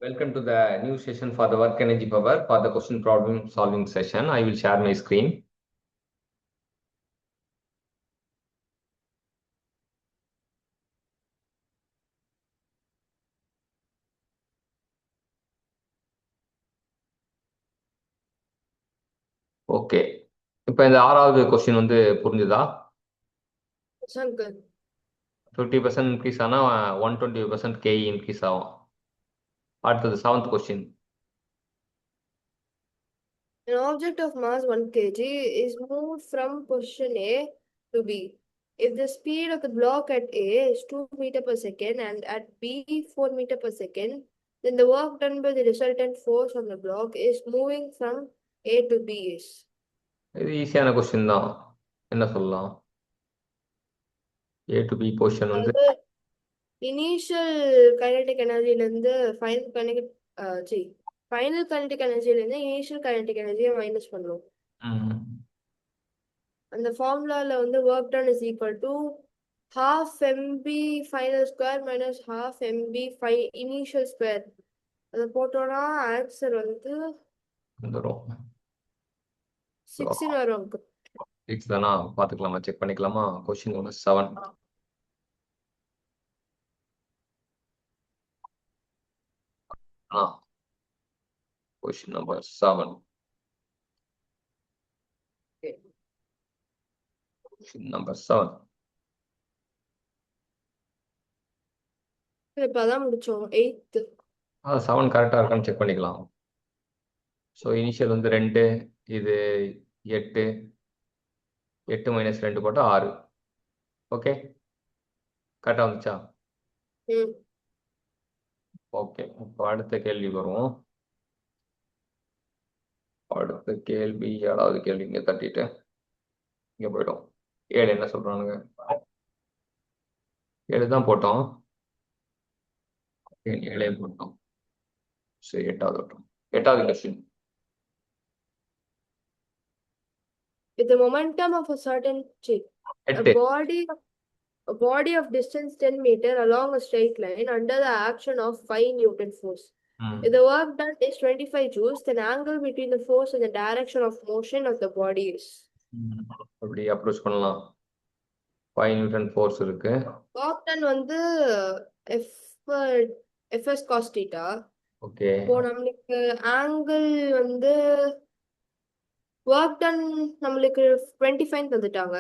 Welcome to the new session for the work energy power for the question problem solving session. I will share my screen. Okay, இப்போ இந்த ஆறாவது question வந்து புரிஞ்சுதா? Shankar. 50% increase ஆனால் 120% கேஇ increase ஆகும். அடுத்தது seventh question. An object of mass 1 kg is moved from position A to B. If the speed of the block at A is 2 meter per second and at B 4 meter per second, then the work done by the resultant force on the block is moving from A to B is. இது ஈஸியான question தான். என்ன சொல்லலாம்? A to B position வந்து initial kinetic எனர்ஜிலேருந்து final kinetic எனர்ஜிலேருந்து initial kinetic எனர்ஜியை minus பண்ணுவோம். அந்த ஃபார்முலாவில் வந்து work done is equal to half mb final square minus half mb initial square. அதை போட்டோம்னா ஆன்சர் வந்து வந்துடும். 6 வரும். 6 தானா? பார்த்துக்கலாமா? செக் பண்ணிக்கலாமா? Question number 7. Question number 7. Question number 7. இப்பதான் முடிச்சோம் 8th. 7 கரெக்டாக இருக்கான்னு செக் பண்ணிக்கலாம். ஸோ இனிஷியல் வந்து 2, இது 8, 8 - 2 போட்டால் 6. ஓகே, கரெக்டாக வந்துச்சா? ஓகே, இப்போ அடுத்த கேள்வி வருவோம். அடுத்த கேள்வி 7வது கேள்வி இங்கே தட்டிட்டு இங்கே போயிடும். 7 என்ன சொல்கிறானுங்க? 7 தான் போட்டோம். 7 போட்டோம். சரி, 8வது வட்டம். 8வது question. With the momentum of a certain shape, a body of distance 10 meter along a straight line under the action of 5 Newton force. If the work done is 25 joules, then angle between the force and the direction of motion of the body is. அப்படி approach பண்ணலாம். 5 Newton force இருக்கு. Work done வந்து fs cos theta. Okay, இப்போ நம்மளுக்கு angle வந்து work ton நம்மளுக்கு 25 தந்துட்டாங்க,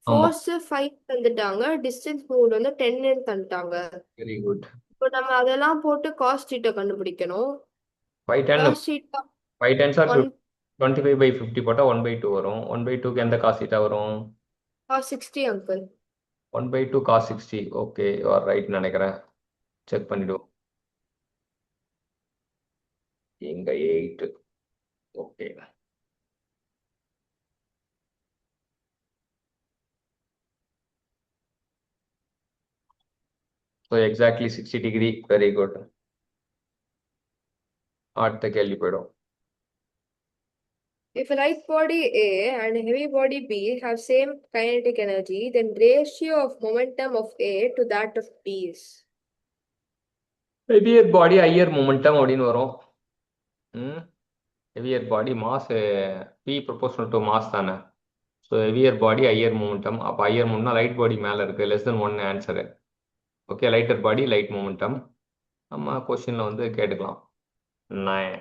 force 5 தந்துட்டாங்க, distance move வந்து 10 தந்துட்டாங்க. Very good. இப்போ நம்ம அதெல்லாம் போட்டு காஸ் தீட்டா கண்டுபிடிக்கணும். 5 காஸ் தீட்டா 5 10 ஆர் 25/50 போட்டால் 1/2 வரும். 1/2க்கு எந்த காஸ் தீட்டா வரும்? Cos 60 uncle. 1/2 cos 60. Okay, you are right நினைக்கிறேன். செக் பண்ணிடுவோம். எங்க 8. Okay, so exactly 60 degree. Very good. அடுத்த கேள்வி போயிடும். If a light body A and a heavy body B have same kinetic energy, then ratio of momentum of A to that of B is. Heavier body higher momentum அப்படின்னு வரும். Heavier body mass be proportional to mass தானே. So heavier body higher momentum. அப்போ higher மொமெண்ட்னா light body மேலே இருக்குது, less than 1 answer. Okay, lighter body light momentum. நம்ம கொஸ்டினில் வந்து கேட்டுக்கலாம். 9.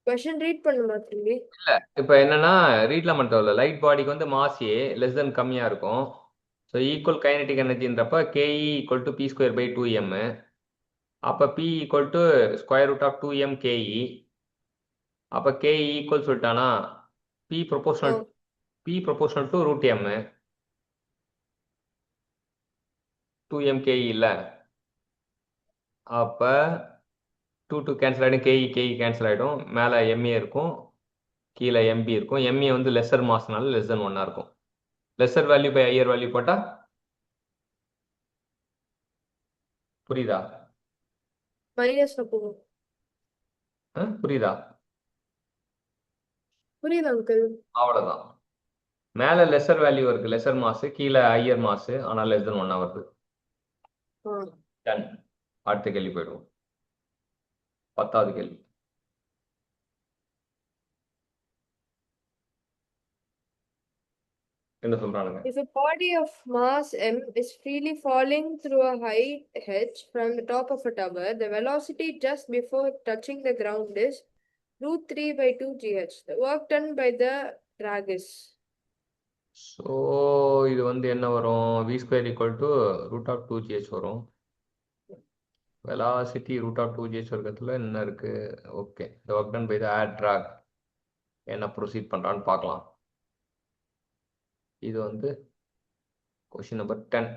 கொஸ்டின் ரீட் பண்ணுமா திரும்பி? இல்லை, இப்போ என்னன்னா ரீட்லாம் பண்ணிட்டோம்ல. லைட் பாடிக்கு வந்து மாஸ் ஏ லெஸ் தென் கம்மியாக இருக்கும். ஸோ ஈக்குவல் கைனடிக் எனர்ஜின்றப்ப கேஇ ஈக்குவல் டு p²/2m. அப்போ p equal to √2m KE. அப்போ கேஇ ஈக்குவல் சொல்லிட்டானா p proportional to √m. 2m KE இல்லை. அப்போ 2 கேன்சல் ஆகிடும், கேஇ கேன்சல் ஆகிடும். மேலே எம்ஏ இருக்கும், கீழே எம்பி இருக்கும். எம்ஏ வந்து லெஸ்ஸர் மாஸ்னால லெஸ் தென் 1 இருக்கும். Lesser value by higher value போட்டால் புரியுதா? மைனஸ் போகும். புரியுதா? புரியுது அங்கிள். அவ்வளவுதான். மேல லெசர் வேல்யூ இருக்கு, லெசர் மாஸ், கீழே ஹையர் மாஸ், ஆனால் லெஸ் தென் 1 வருது. டன். அடுத்த கேள்வி போயிடுவோம். 10வது கேள்வி. என்ன சொல்றானுங்க? If a body of mass m is freely falling through a height h from the top of a tower, the velocity just before touching the ground is √3/2 gh. The work done by the drag is. So இது வந்து என்ன வரும்? v² √2gh வரும். Velocity √2gh வர்க்கத்தில் என்ன இருக்கு? Okay, இந்த work done by the air drag என்ன ப்ரொசீட் பண்ணுறான்னு பார்க்கலாம். இது வந்து question number 10.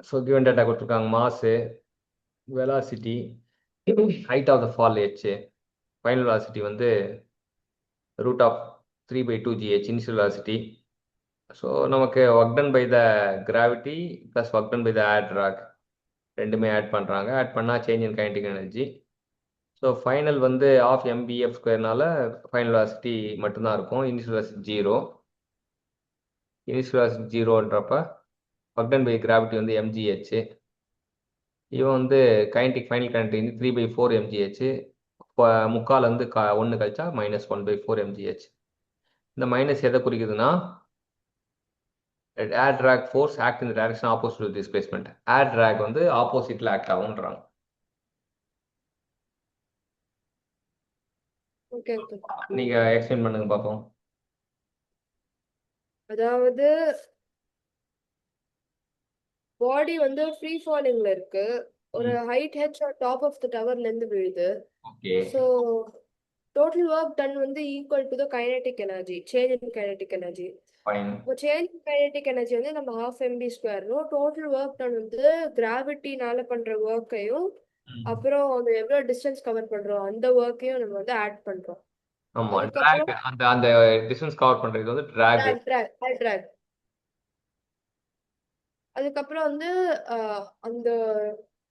So given data கொடுத்துருக்காங்க. Mass, velocity, height of the fall h, final velocity வந்து √3/2gh இனிஷியல் வெலாசிட்டி. ஸோ நமக்கு work done by the gravity plus work done by the air drag ரெண்டுமே add பண்ணுறாங்க. Add பண்ணால் change in kinetic energy. So final வந்து half mvf²னால final velocity மட்டும்தான் இருக்கும். Initial velocity 0. Initial velocity 0ன்றப்ப work done by gravity வந்து mgh. இவன் வந்து கைனடிக் ஃபைனல் கைனடிக் வந்து 3/4 mgh. முக்கால் வந்து 1 கழிச்சா -1/4 mgh. இந்த மைனஸ் எதை குறிக்குதுன்னா air drag force act in direction opposite to displacement. Air drag வந்து ஆப்போசிட்ல ஆக்ட் ஆகுன்றாங்க. Okay okay. நீங்க எக்ஸ்பிளைன் பண்ணுங்க பார்ப்போம். அதாவது பாடி வந்து ஃப்ரீ ஃபாலிங்ல இருக்கு. ஒரு height H top of the டவர்ல இருந்து விழுது. Okay, so total work done வந்து equal to the kinetic energy, change in kinetic energy. Fine. இப்போ சேஞ்ச் இன் கைனடிக் எனர்ஜி வந்து நம்ம ½ mv²னும் டோட்டல் ஒர்க் டன் வந்து கிராவிட்டினால பண்ற ஒர்க்கையும் அப்புறம் அது எவ்வளோ டிஸ்டன்ஸ் கவர் பண்றோம் அந்த ஒர்க்கையும் நம்ம வந்து ஆட் பண்றோம். ஆமா, அதுக்கப்புறம் டிராக் அந்த அந்த டிஸ்டன்ஸ் கவர் பண்றது வந்து டிராக். ட்ராக். அதுக்கப்புறம் வந்து அந்த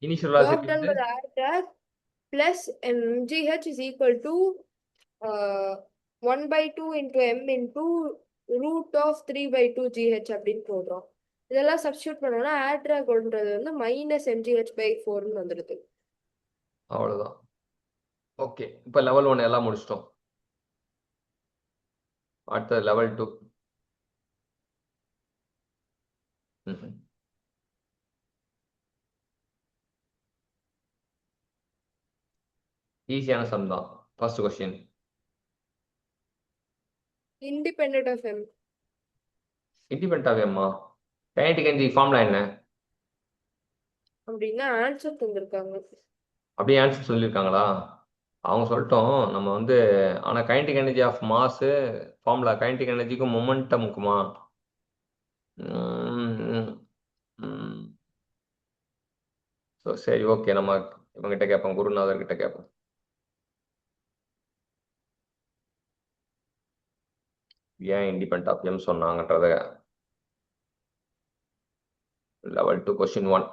இனிஷியல் work வெலாசிட்டி done வந்து by the air drag plus mgh is equal to 1/2 into m into √3/2 gh அப்படின்னு போடுறோம். இதெல்லாம் சப்ஸ்டியூட் பண்ணோம்னா ஏர் ட்ராக்ன்றது வந்து -mgh/4ன்னு வந்துடுது. அவ்வளவுதான். ஓகே, இப்போ லெவல் 1 எல்லாம் முடிச்சிட்டோம். அடுத்த லெவல் 2. ஈஸியான சம் தான். First question. Independent of m. Independent of எம்மா? கைனடிக் எனர்ஜி ஃபார்முலா என்ன? அப்படின்னா ஆன்சர் தந்திருக்காங்க. அப்படியே ஆன்சர் சொல்லியிருக்காங்களா? அவங்க சொல்லிட்டோம் நம்ம வந்து. ஆனால் kinetic energy of mass formula kinetic எனர்ஜிக்கும் மொமெண்டமுக்குமா? ஸோ சரி, ஓகே, நம்ம இவங்ககிட்ட கேட்போம், குருநாதர்கிட்ட கேட்போம். ஏன் இண்டிபெண்ட் ஆஃப் எம் சொன்னாங்கன்றத. Level 2 question 1.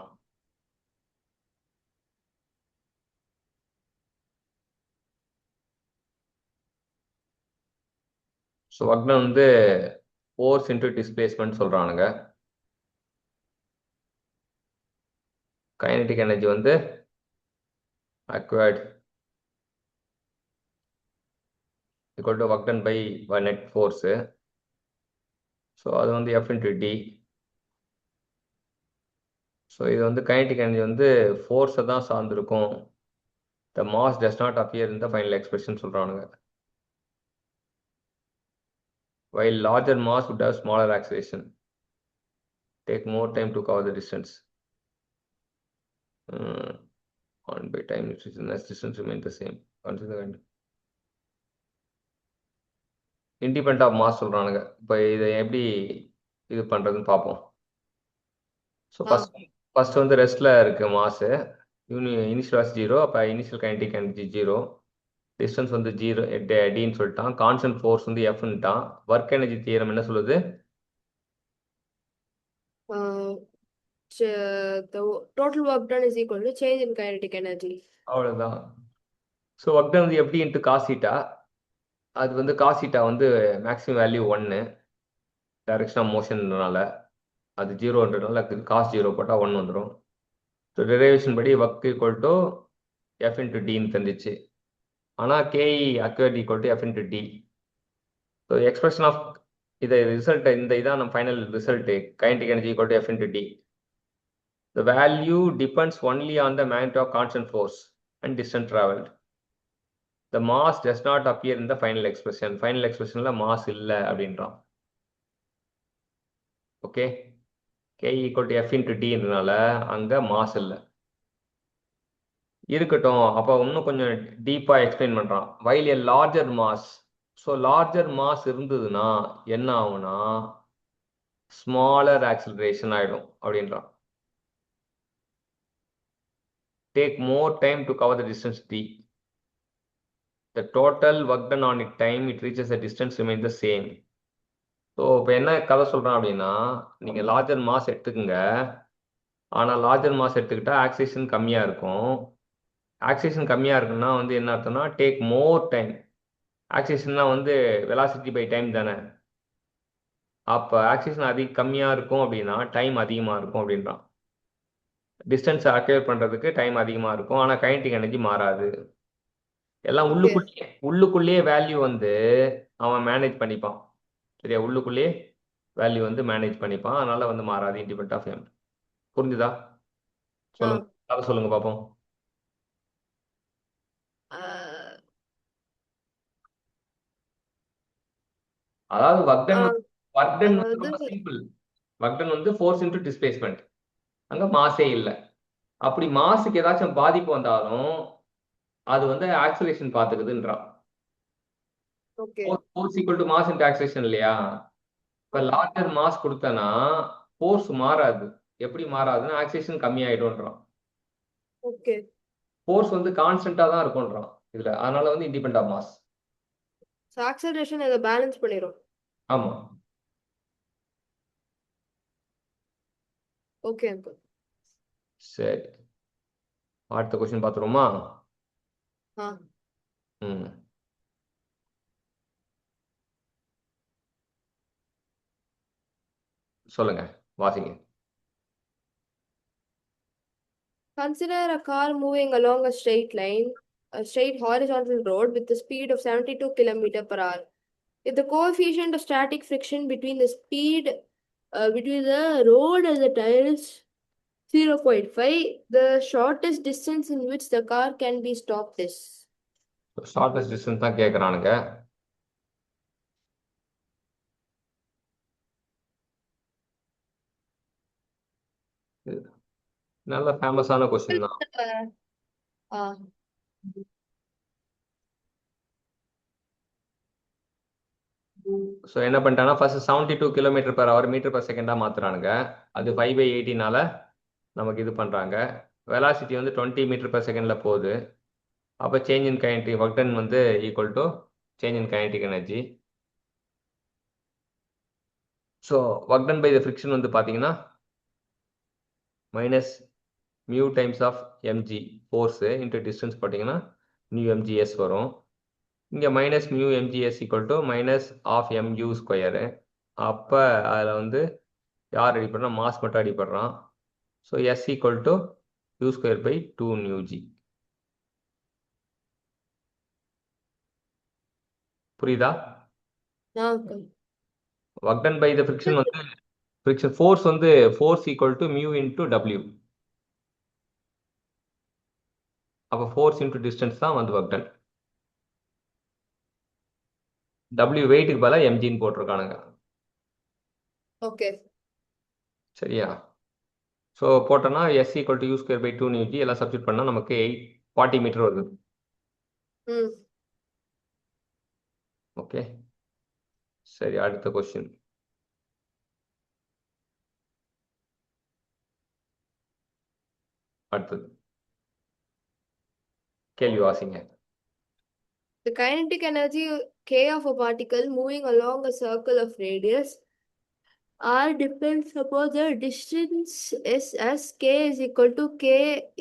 ஸோ வக்னம் வந்து ஃபோர்ஸ் இன்டு டிஸ்பிளேஸ்மெண்ட் சொல்றானுங்க. கைனடிக் எனர்ஜி வந்து acquired equal to work done by net force. So அது வந்து F into D. ஸோ இது வந்து கைனடிக் எனர்ஜி வந்து ஃபோர்ஸை தான் சார்ந்திருக்கும். The mass does not appear in the final expression சொல்றானுங்க. While larger mass would have smaller acceleration, take more time to cover the distance. On by time distance remain the same. Consider the independent of mass சொல்றானுங்க. இப்போ இதை எப்படி இது பண்றதுன்னு பார்ப்போம். So first வந்து ரெஸ்ட்ல இருக்கு மாஸ். Initial was 0. அப்போ இனிஷியல் கைனடிக் எனர்ஜி 0. டிஸ்டன்ஸ் வந்து 0 டின்னு சொல்லிட்டான். கான்ஸ்டன்ட் ஃபோர்ஸ் வந்து எஃப்ன்ட்டான். ஒர்க் எனர்ஜி தியரம் என்ன சொல்லுது? the total work done is equal to change in kinetic energy. அவ்வளோதான். ஸோ ஒர்க் டன் வந்து எப்படி இன்ட்டு காசிட்டா, அது வந்து காசிட்டா வந்து மேக்ஸிமம் வேல்யூ 1 டைரக்ஷன் ஆஃப் மோஷன்றனால, அது 0ன்றதுனால காஸ் 0 போட்டால் 1 வந்துடும். ஸோ டெரிவேஷன் படி work equal to F into டின்னு தெரிஞ்சிச்சு. ஆனால் KE acquired equal to F into D. So expression of இதை ரிசல்ட் இந்த இதான் நம்ம final result kinetic energy equal to F into D. The value depends only on the magnitude of constant force and distance traveled. The mass does not appear in the final expression. Final expressionல mass இல்லை அப்படின்றான். Okay, k equal to f into dன்றனால அங்க mass இல்லை. இருக்கட்டும், அப்போ இன்னும் கொஞ்சம் டீப்பா explain பண்றான். while a larger mass, so larger mass இருந்ததுன்னா என்ன ஆகும்னா ஸ்மாலர் ஆக்சிலரேஷன் ஆயிடும் அப்படின்றான். take more time to cover the distance d. The total work done on its time it reaches the distance remain the same. So இப்போ என்ன கதை சொல்கிறான் அப்படின்னா, நீங்கள் லார்ஜர் மாஸ் எடுத்துக்கோங்க, ஆனால் லார்ஜர் மாஸ் எடுத்துக்கிட்டால் ஆக்சிலேஷன் கம்மியாக இருக்கும். ஆக்சிலேஷன் கம்மியாக இருக்குன்னா வந்து என்ன அர்த்தம்னா டேக் மோர் டைம். ஆக்சிலேஷன்லாம் வந்து வெலாசிட்டி பை டைம் தானே. அப்போ ஆக்சிலேஷன் கம்மியாக இருக்கும் அப்படின்னா டைம் அதிகமாக இருக்கும் அப்படின்றான். டிஸ்டன்ஸ் அக்யூர் பண்ணுறதுக்கு டைம் அதிகமாக இருக்கும், ஆனால் கைனடிக் எனர்ஜி மாறாது. எல்லாம் உள்ளுக்குள்ளேயே வேல்யூ வந்து அவன் மேனேஜ் பண்ணிப்பான். சரியா, உள்ளுக்குள்ளேயே வேல்யூ வந்து மேனேஜ் பண்ணிப்பான், அதனால வந்து மாறாது இண்டிபெண்ட் ஆஃப் எம். புரிஞ்சுதா? சொல்லுங்க, அதை சொல்லுங்க பார்ப்போம். அதாவது ஒர்க் டன் வந்து ரொம்ப சிம்பிள். ஒர்க் டன் வந்து ஃபோர்ஸ் இன்டு டிஸ்பிளேஸ்மெண்ட், அங்க மாஸே இல்லை. அப்படி மாஸுக்கு ஏதாச்சும் பாதிப்பு வந்தாலும் அது வந்து ஆக்சிலேஷன் பார்த்துக்குதுன்றான். Force equal to mass into acceleration இல்லையா? இப்போ லார்ஜர் மாஸ் கொடுத்தனா ஃபோர்ஸ் மாறாது. எப்படி மாறாதுன்னா ஆக்சிலேஷன் கம்மியாயிடும்ன்றான். ஓகே, ஃபோர்ஸ் வந்து கான்ஸ்டன்ட்டா தான் இருக்கும்ன்றான் இதுல, அதனால வந்து independent of mass. So acceleration அதை பேலன்ஸ் பண்ணிரும். ஆமா. Okay uncle. சரி, அடுத்த क्वेश्चन பார்த்துருவோமா? ம் சொல்லுங்க, வாசிங்க. Consider a car moving along a straight line, a straight horizontal road with a speed of 72 km per hour. If the coefficient of static friction between the speed between the road and the tire is 0.5, the shortest distance in which the car can be stopped is. Shortest distance தான் கேட்குறானுங்க. நல்ல ஃபேமஸான question தான். So என்ன பண்ணிட்டாங்கன்னா first 72 km/h மீட்டர்/செகண்டாக மாற்றுறானுங்க. அது 5/80னால நமக்கு இது பண்ணுறாங்க. வெலாசிட்டி வந்து 20 மீட்டர்/செகண்டில் போகுது. அப்போ change in kinetic work done வந்து equal to change in kinetic energy. So work done by the friction வந்து பார்த்தீங்கன்னா minus mu times of MG force into distance பார்த்தீங்கன்னா நியூ எம்ஜிஎஸ் வரும். இங்கே minus mu MGS equal to minus half M U square. அப்போ அதில் வந்து யார் அடிப்படுறான்? மாஸ் மட்டும் அடிப்படுறான். So S equal to you square by 2 mu g. புரியுதா? Work done by the friction வந்து ஃப்ரிக்ஷன் ஃபோர்ஸ் வந்து force equal to mu into W. அப்போ ஃபோர்ஸ் இன்ட்டு டிஸ்டன்ஸ் தான் வந்து ஒர்க் டன். டபிள்யூ வெயிட்டுக்கு பதிலாக எம்ஜின்னு போட்டிருக்கானுங்க. ஓகே, சரியா? ஸோ போட்டோன்னா S equal to you square by 2 நியூஜி எல்லாம் சப்ஸ்டிட் பண்ணால் நமக்கு 40 மீட்டர் வருது. ஓகே, சரி, அடுத்த கொஸ்டின். அடுத்தது கேள்வி வாசிங்க. The kinetic energy K of a particle moving along a circle of radius R depends upon the distance is as K is equal to K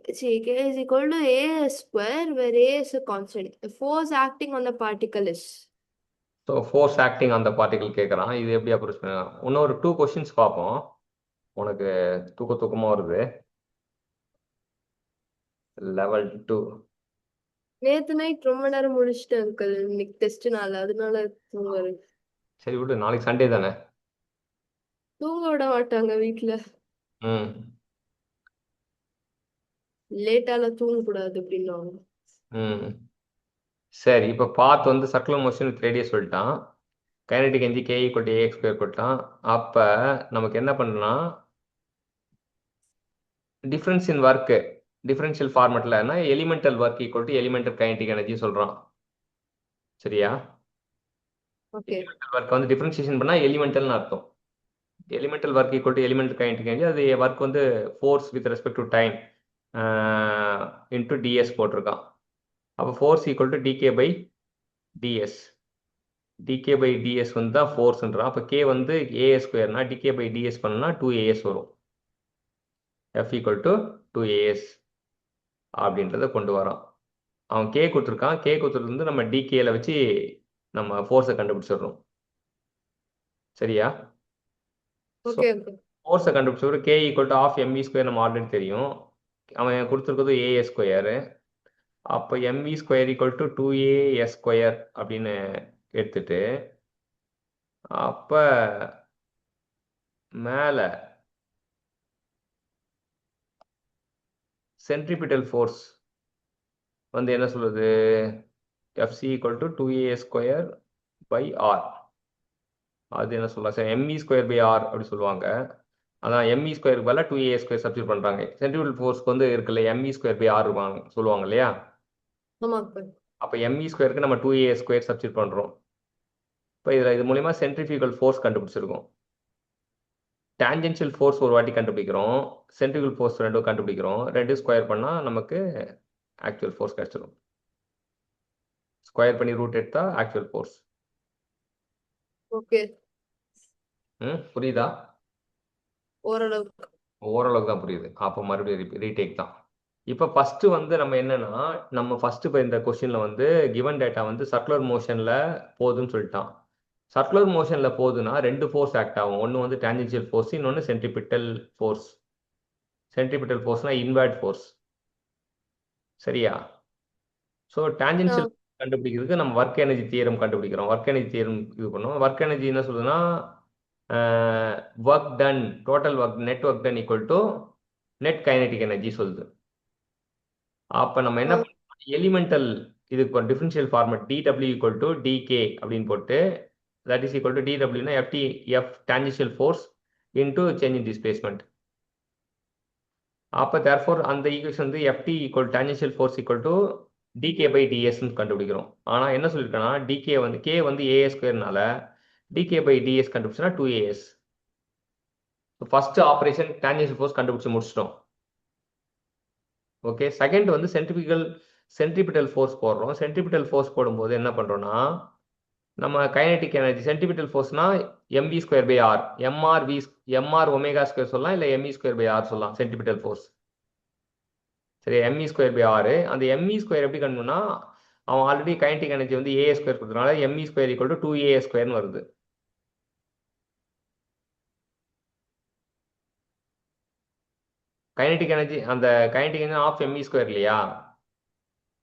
is equal to A square, where A is a constant. The force acting on the particle is. So force acting அந்த particle கேட்குறான். இது எப்படி approach பண்ணலாம்? இன்னொரு 2 questions பார்ப்போம். உனக்கு தூக்கமாக வருது. Level 2. நேத்து நைட் ரொம்ப நேரம் முடிச்சிட்டேன் அங்கிள். இன்னைக்கு டெஸ்ட் நாள், அதனால தூங்க வருது. சரி விடு, நாளைக்கு சண்டே தானே. தூங்க விட மாட்டாங்க வீட்ல. ம் லேட்டால தூங்கக்கூடாது அப்படின்னுவாங்க. ம் சரி, இப்போ பாத் வந்து சர்க்குலர் மோஷன் வித் ரேடியஸ் சொல்லிட்டான். Kinetic energy K equal to A X square கொடுத்தான். அப்போ நமக்கு என்ன பண்ணலாம், டிஃப்ரென்ஸ் இன் ஒர்க்கு டிஃபரன்ஷியல் ஃபார்மெட்லன்னா elemental work equal to elemental kinetic energy சொல்கிறான். சரியா? ஓகே. ஒர்க் வந்து டிஃபரன்ஷியேஷன் பண்ணால் எலிமெண்டல்னு அர்த்தம். Elemental work equal to elemental kinetic energy. அது ஒர்க் வந்து force with respect to time into DS போட்டிருக்கான். அப்போ force equal to DK by DS. DK by DS வந்து தான் ஃபோர்ஸ்ன்றான். அப்போ கே வந்து ஏஎஸ் ஸ்கொயர்னா டிகே பை டிஎஸ் பண்ணா 2AS வரும். எஃப் ஈக்குவல் டு 2AS அப்படின்றத கொண்டு வரான். அவன் கே கொடுத்துருக்கான். கே கொடுத்துருந்து நம்ம டிகேல வச்சு நம்ம ஃபோர்ஸை கண்டுபிடிச்சிடுறோம். சரியா? ஓகே. ஃபோர்ஸை கண்டுபிடிச்ச K equal to half M E square நம்ம ஆல்ரெடி தெரியும். அவன் கொடுத்துருக்கிறது ஏஎஸ் ஸ்கொயரு. அப்போ M E square equal to 2AS square அப்படின்னு எடுத்துட்டு, அப்போ மேலே சென்ட்ரிபிட்டல் ஃபோர்ஸ் வந்து என்ன சொல்லுது, F C equal to 2AS square by R. அது என்ன சொல்லலாம் sir, M E square by R அப்படி சொல்லுவாங்க. அதான் எம்இ ஸ்கொயருக்கு பதிலாக 2AS ஸ்கொயர் சப்ஸ்டியூட் பண்ணுறாங்க. சென்ட்ரிபிட்டல் ஃபோர்ஸ்க்கு வந்து இருக்குல்ல எம்இ ஸ்கொயர் பை ஆர் சொல்லுவாங்க இல்லையா? அப்போ எம்இ ஸ்கொயருக்கு நம்ம 2AS ஸ்கொயர் சப்ஸ்டியூட் பண்ணுறோம். இப்போ இது மூலிமா சென்ட்ரிஃபியூகல் ஃபோர்ஸ் கண்டுபிடிச்சிருக்கோம். டான்ஜென்ஷியல் ஃபோர்ஸ் ஒரு வாட்டி கண்டுபிடிக்கிறோம், சென்ட்ரிஃபியூகல் ஃபோர்ஸ் ரெண்டும் கண்டுபிடிக்கிறோம். ரெண்டு ஸ்கொயர் பண்ணால் நமக்கு ஆக்சுவல் ஃபோர்ஸ் கிடச்சிடும். ஸ்கொயர் பண்ணி ரூட் எடுத்தா ஆக்சுவல் ஃபோர்ஸ். ஓகே. புரியுதா? ஓரளவுக்கு தான் புரியுது. அப்போ மறுபடியும் ரீடேக் தான். இப்போ ஃபர்ஸ்ட் வந்து நம்ம என்னன்னா, நம்ம ஃபர்ஸ்ட் இப்போ இந்த கொஸ்டின்ல வந்து கிவன் டேட்டா வந்து சர்க்குலர் மோஷன்ல போகுதுன்னு சொல்லிட்டான். சர்க்குலர் மோஷன்ல போகுதுன்னா ரெண்டு ஃபோர்ஸ் ஆக்ட் ஆகும். ஒன்று வந்து டான்ஜென்ஷியல் ஃபோர்ஸ், இன்னொன்று சென்ட்ரிபிட்டல் ஃபோர்ஸ். சென்ட்ரிபிட்டல் ஃபோர்ஸ்னா இன்வெர்ட் ஃபோர்ஸ். சரியா? ஸோ டான்ஜென்ஷியல் கண்டுபிடிக்கிறதுக்கு நம்ம ஒர்க் எனர்ஜி தியரம் கண்டுபிடிக்கிறோம். ஒர்க் எனர்ஜி தியரம் இது பண்ணுவோம். ஒர்க் எனர்ஜி என்ன சொல்லுதுன்னா, work done, total work, net work done equal to net kinetic energy சொல்லுது. அப்போ நம்ம என்ன பண்ணோம், எலிமெண்டல் இதுக்கு ஒரு differential format dW equal to dk அப்படின்னு போட்டு, தட் இஸ் ஈக்குவல் டு dWனா F tangential force into change இன் டிஸ்பிளேஸ்மெண்ட். அப்போ தேர்ஃபோர் அந்த ஈக்குவேஷன் வந்து FT equal tangential force equal to dk by dsன்னு கண்டுபிடிக்கிறோம். ஆனால் என்ன சொல்லியிருக்கேன்னா, dk வந்து k வந்து AS ஸ்கொயர்னால dk பை ds கண்டுபிடிச்சோன்னா 2AS. First operation tangential force கண்டுபிடிச்சு முடிச்சிட்டோம். ஓகே. செகண்ட் வந்து சென்ட்ரிபிட்டல் ஃபோர்ஸ் போடுறோம். சென்ட்ரிபிட்டல் ஃபோர்ஸ் போடும்போது என்ன பண்ணுறோன்னா, நம்ம கைனடிக் எனர்ஜி சென்ட்ரிபிட்டல் ஃபோர்ஸ்னா mv square by R, mr omega square சொல்லலாம், இல்லை mE ஸ்கொயர் பை ஆர் சொல்லலாம் சென்ட்ரிபிட்டல் ஃபோர்ஸ். சரி, mE ஸ்கொயர் பை ஆர். அந்த mE ஸ்கொயர் எப்படி கண்டுனா, அவன் ஆல்ரெடி கைனடிக் எனர்ஜி வந்து ஏ ஸ்கொயர் கொடுத்ததுனால mE square equal to 2AS ஸ்கொயர்னு வருது. கைனடிக் எனர்ஜி அந்த kinetic energy half mE square இல்லையா,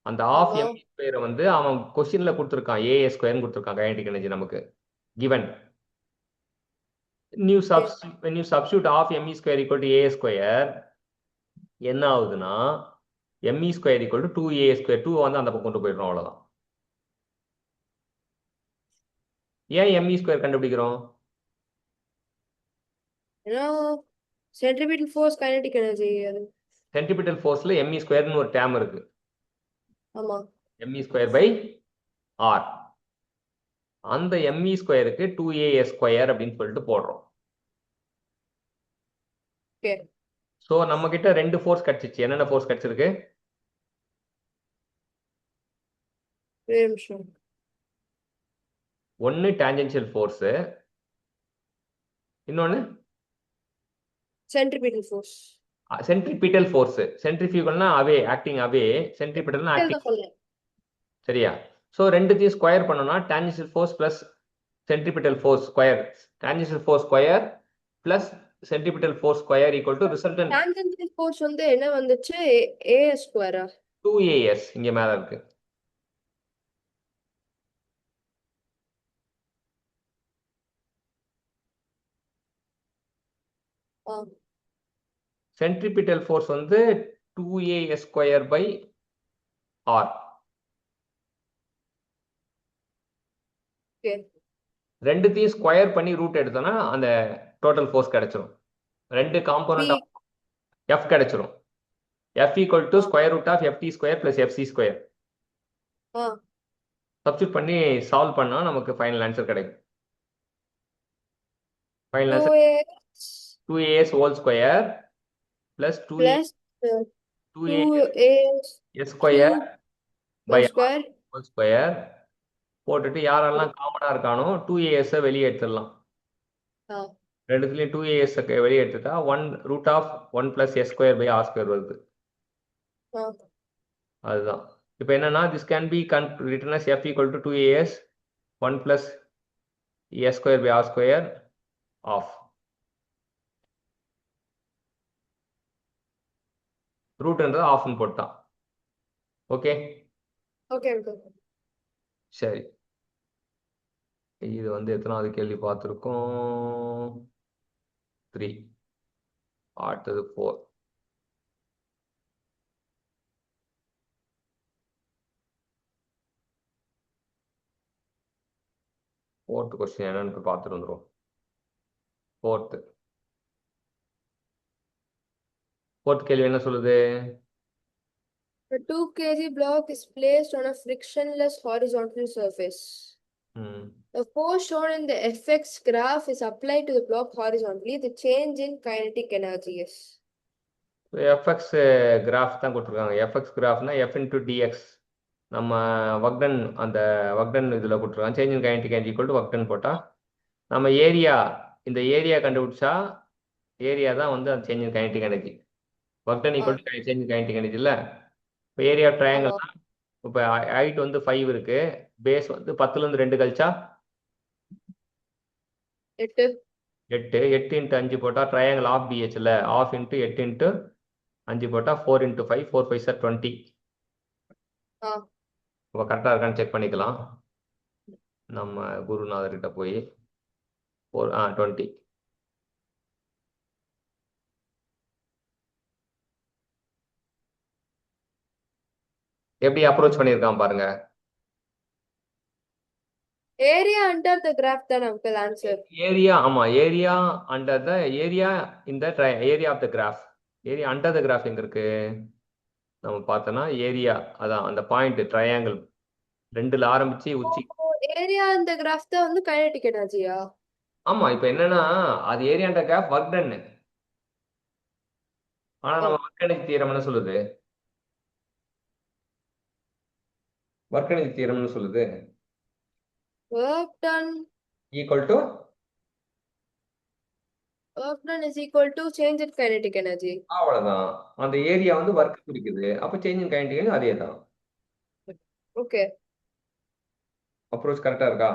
அந்த ஆஃப் mE ஸ்கொயரை வந்து அவன் கொஸ்டின்ல கொடுத்துருக்கான், AS ஸ்கொயர்னு கொடுத்துருக்கான் கைனடிக் எனர்ஜி நமக்கு given. when you substitute half mE square equal to AS square, என்ன ஆகுதுன்னா mE square equal to 2AS square. 2 வந்து அந்த பக்கம் கொண்டு போயிடுறோம், அவ்வளவுதான். ஏன் mE square கண்டுபிடிக்கிறோம்? Centripetal force kinetic energy. அது சென்ட்ரிபிட்டல் ஃபோர்ஸ்ல mE ஸ்கொயர்னு ஒரு டேர்ம் இருக்கு. ஆமா, mE ஸ்கொயர் பை ஆர். அந்த mE ஸ்கொயருக்கு 2AS ஸ்கொயர் அப்படின்னு சொல்லிட்டு போடுறோம். ஓகே. ஸோ நம்ம கிட்ட ரெண்டு ஃபோர்ஸ் கிடைச்சிச்சு. என்னென்ன ஃபோர்ஸ் கிடைச்சிருக்கு? ஒன்று டான்ஜென்ஷியல் ஃபோர்ஸு, இன்னொன்னு Centripetal force. Centripetal force. சென்ட்ரிஃபியூகல்னா அவே, ஆக்டிங் அவே. சென்ட்ரிபிட்டல்னா ஆக்டிங். சரியா? ஸோ ரெண்டுத்தையும் ஸ்கொயர் பண்ணோம்னா tangential force plus centripetal force square, tangential force square plus centripetal force square equal to resultant Tangential force வந்து என்ன வந்துச்சு? A ஸ்கொயரா? 2as இங்க மேல இருக்கு. சென்ட்ரிபிட்டல் ஃபோர்ஸ் வந்து 2as square by R. Okay. ரெண்டுத்தையும் ஸ்கொயர் பண்ணி ரூட் எடுத்தோம்னா அந்த டோட்டல் ஃபோர்ஸ் கிடைச்சிரும். ரெண்டு காம்போனன்ட் ஆஃப் எஃப் கிடைச்சிரும். F equal to square root of F T square plus F C square. Substitute பண்ணி சால்வ் பண்ணா நமக்கு ஃபைனல் ஆன்சர் கிடைக்கும். Final answer 2as whole square plus 2a square by R whole square போட்டுட்டு யாரெல்லாம் காமனா இருக்கானோ 2as வெளியே எடுத்துடலாம். ரெண்டுத்துலயும் 2as வெளியே எடுத்துட்டா 1 root of 1 plus S square by R square வருது. அதுதான் இப்போ என்னன்னா this can be written as f equal to 2as 1 plus s square by r square of ரூட்ன்றது ஆஃப்னு போட்டான். Okay okay. சரி, இது வந்து எத்தனாவது கேள்வி பார்த்துருக்கோம்? 3. அடுத்தது 4. ஃபோர்த் கொஸ்டின் என்னன்னு பார்த்துட்டு வந்துடும். ஃபோர்த் கேள்வி என்ன சொல்லுது? A 2 kg block is placed on a frictionless horizontal surface. The force shown in the fx graph is applied to the block horizontally. The change in kinetic energy is. FX graph தான் கொடுத்துருக்காங்க. FX கிராஃப்னா F into DX. நம்ம work done அந்த work done இதில் கொடுத்துருக்காங்க. Change in kinetic energy equal to work done போட்டால் நம்ம area, இந்த ஏரியா கண்டுபிடிச்சா ஏரியா தான் வந்து அந்த change in kinetic energy. Work done equal to change in kinetic energy இல்லை. இப்போ ஏரியா ட்ரையாங்கிள் தான். இப்போ ஹைட் வந்து 5 இருக்கு, பேஸ் வந்து 10லேருந்து 2 கழிச்சா 8. 8 இன்ட்டு 5 போட்டால் ட்ரையாங்கிள் ஆஃப் பிஹெச்ல ஆஃப் இன்ட்டு 8 இன்ட்டு 5 போட்டால் 4 இன்ட்டு 5 4 5 சார் 20. இப்போ கரெக்டாக இருக்கான்னு செக் பண்ணிக்கலாம். நம்ம குருநாதர்கிட்ட போய் 20. எப்படி அப்ரோச் பண்ணியிருக்கான் பாருங்க. Area under the graph தான் uncle answer. ஏரியா, ஆமா, ஏரியா அண்டர் த ஏரியா இந்த area of the graph. Area under the graph எங்க இருக்கு நம்ம பார்த்தோம்னா ஏரியா அதான் அந்த பாயிண்ட் ட்ரையாங்கிள் 2ல ஆரம்பிச்சு உச்சி. ஏரியா அந்த கிராஃப் தான் வந்து கைனடிக் எனர்ஜியா? ஆமா, இப்போ என்னன்னா அது area under graph work done. ஆனா நம்ம ஒர்க் எனர்ஜி தியரம் என்ன சொல்லுது? ஒர்க் எனர்ஜி தியரம் என்ன சொல்லுது? Work done equal to is equal to change in kinetic energy. அவ்வளவுதான். அந்த ஏரியா வந்து ஒர்க் குறிக்குது. அப்ப சேஞ்ச் இன் கைனடிக் எனர்ஜி அதே தான். ஓகே. அப்ரோச் கரெக்டா இருக்கா?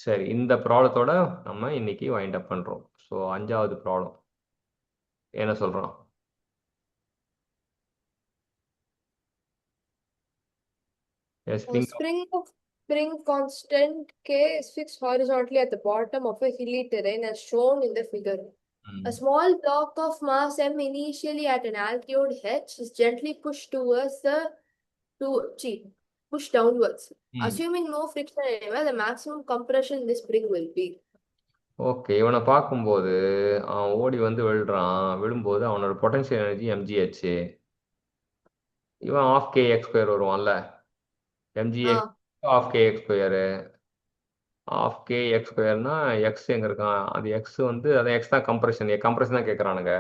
சரி, இந்த ப்ராப்ளத்தோட நம்ம இன்னைக்கு வைண்ட் அப் பண்றோம். ஸோ 5வது ப்ராப்ளம் என்ன சொல்றோம்? Spring constant K is fixed horizontally at the bottom of a hilly terrain as shown in the figure. A small block of mass m initially at an altitude h is gently pushed pushed downwards. Assuming no friction anywhere, the maximum compression in this spring will be. Okay, இவனை பார்க்கும்போது அவன் ஓடி வந்து விழும்போது அவனோட potential energy mgh. இவன் half kx square வருவான்ல, mgh half kx square. Half kx ஸ்கொயர்னா எக்ஸ் எங்க இருக்கான்? அது எக்ஸ் வந்து அதான் எக்ஸ் தான் கம்ப்ரெஷன் தான் கேட்குறானுங்க.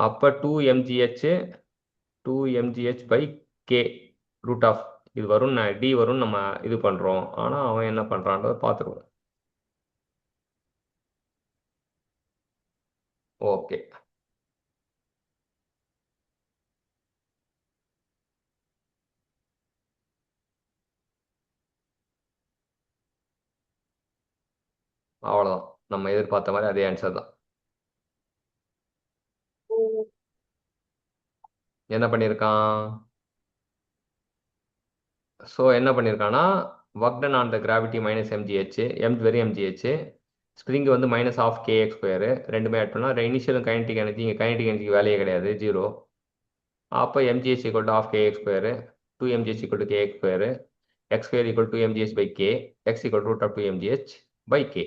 அப்போ 2mgh by K root of இது வரும், டி வரும். நம்ம இது பண்ணுறோம். ஆனால் அவன் என்ன பண்ணுறான்றத பார்த்துருவோம். ஓகே. அவ்வளோதான், நம்ம எதிர்பார்த்த மாதிரி அதே ஆன்சர் தான். என்ன பண்ணியிருக்கான்? ஸோ என்ன பண்ணியிருக்கான்னா, work done on the gravity minus MGH, very MGH, spring வந்து மைனஸ் ஆஃப் கேஎக்ஸ் ஸ்கொயரு, ரெண்டுமே ஆட் பண்ணால் இனிஷியலும் கைனடிக் எனர்ஜி, இங்கே கைனடிக் எனர்ஜிக்கு வேலையே கிடையாது, 0. அப்போ MGH equal to half KX square, 2mgh equal to KX square, X square equal to mgh by K, X equal to root of 2mgh by K.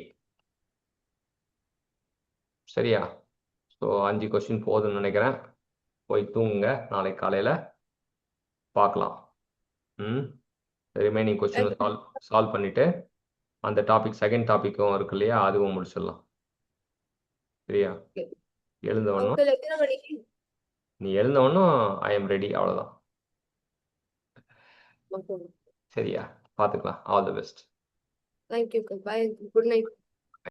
சரியா? So 5 question போதும்னு நினைக்கிறேன். போய் தூங்குங்க, நாளைக்கு காலையில் பார்க்கலாம். ம், ரிமைனிங் கொஸ்டின் சால்வ் பண்ணிவிட்டு அந்த டாபிக் செகண்ட் டாபிக்கும் இருக்கு இல்லையா, அதுவும் முடிச்சிடலாம். சரியா? எழுந்தவொன்னும் அங்கிள் எத்தனை மணிக்கு? நீ எழுந்தவொன்னும் ஐ எம் ரெடி, அவ்வளோதான். சரியா? பார்த்துக்கலாம். All the best. Thank you uncle. Bye. Good night.